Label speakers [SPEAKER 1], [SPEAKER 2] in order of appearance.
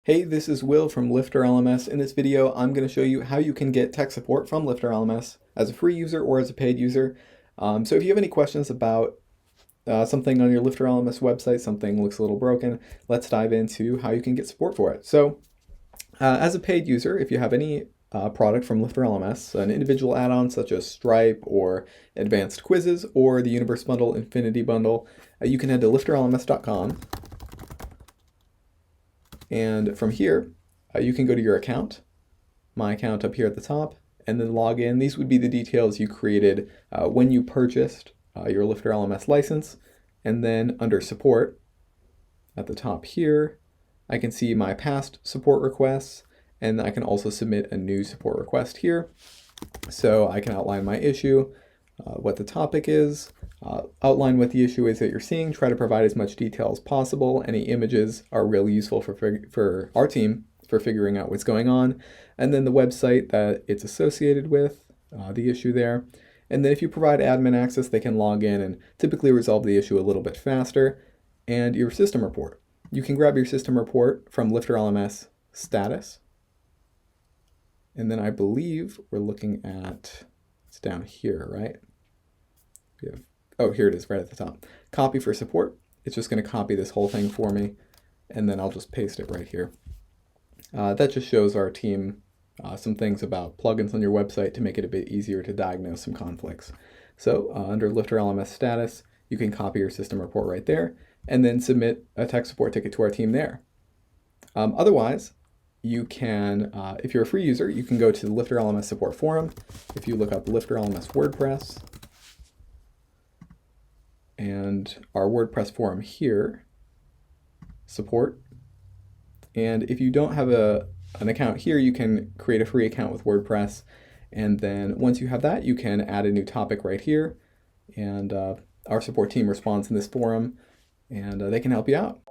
[SPEAKER 1] Hey, this is Will from LifterLMS. In this video, I'm going to show you how you can get tech support from LifterLMS as a free user or as a paid user. So if you have any questions about something on your LifterLMS website, something looks a little broken, let's dive into how you can get support for it. So as a paid user, if you have any product from LifterLMS, an individual add-on such as Stripe or Advanced Quizzes or the Universe Bundle, Infinity Bundle, you can head to lifterlms.com. And from here, you can go to your account, my account up here at the top, and then log in. These would be the details you created when you purchased your LifterLMS license. And then under support, at the top here, I can see my past support requests, and I can also submit a new support request here. So I can outline my issue, what the topic is, outline what the issue is that you're seeing, try to provide as much detail as possible. Any images are really useful for our team for figuring out what's going on, and then the website that it's associated with, the issue there. And then if you provide admin access, they can log in and typically resolve the issue a little bit faster. And your system report. You can grab your system report from LifterLMS status. And then I believe we're looking at, it's down here, right? We have, oh, here it is right at the top. Copy for support. It's just going to copy this whole thing for me, and then I'll just paste it right here. That just shows our team some things about plugins on your website to make it a bit easier to diagnose some conflicts. So under LifterLMS status, you can copy your system report right there, and then submit a tech support ticket to our team there. Otherwise, you can, if you're a free user, you can go to the LifterLMS support forum. If you look up LifterLMS WordPress, and our WordPress forum here, support. And if you don't have an account here, you can create a free account with WordPress. And then once you have that, you can add a new topic right here. And our support team responds in this forum, and they can help you out.